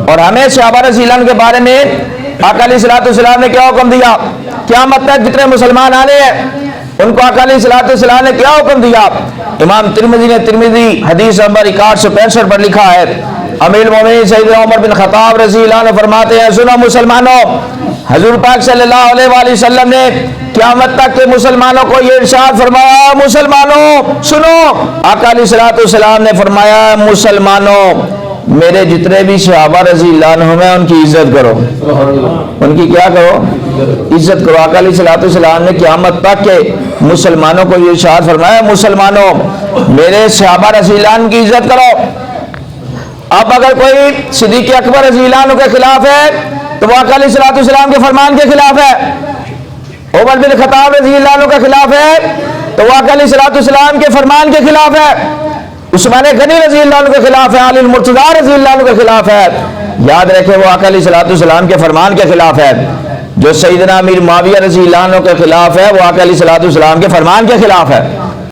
اور ہمیں صحابہ رضی اللہ عنہ کے بارے میں آقا علیہ الصلوۃ والسلام نے کیا حکم دیا؟ قیامت تک جتنے مسلمان آنے ہیں ان کو آقا علیہ الصلوۃ والسلام نے کیا حکم دیا؟ امام ترمذی نے ترمذی حدیث نمبر 6165 پر لکھا ہے، امیر المومنین سیدنا عمر بن خطاب رضی اللہ عنہ فرماتے ہیں، سنو مسلمانوں، حضور پاک صلی اللہ علیہ وآلہ وسلم نے قیامت تک کے مسلمانوں کو یہ ارشاد فرمایا، مسلمانوں سنو، آقا علیہ الصلوۃ والسلام نے فرمایا، مسلمانوں میرے جتنے بھی صحابہ رضی اللہ عنہم ہیں ان کی عزت کرو، ان کی کیا کرو؟ عزت کرو۔ آقا علیہ الصلوۃ والسلام نے قیامت تک کے مسلمانوں کو یہ ارشاد فرمایا، مسلمانوں میرے صحابہ رضی اللہ عنہ کی عزت کرو۔ اب اگر کوئی صدیق اکبر رضی اللہ عنہ کے خلاف ہے تو وہ آقا علیہ الصلوۃ والسلام کے فرمان کے خلاف ہے، عمر بن خطاب رضی اللہ عنہ کے خلاف ہے تو وہ آقا علیہ الصلوۃ والسلام کے فرمان کے خلاف ہے، عثمان غنی رضی اللہ عنہ کے خلاف ہے، علی المرتضیٰ رضی اللہ عنہ کے خلاف ہے، یاد رکھیں وہ آقا علیہ الصلوۃ والسلام کے فرمان کے خلاف ہے۔ جو سیدنا امیر معاویہ رضی اللہ عنہ کے خلاف ہے وہ آقا علیہ الصلوۃ والسلام کے فرمان کے خلاف ہے۔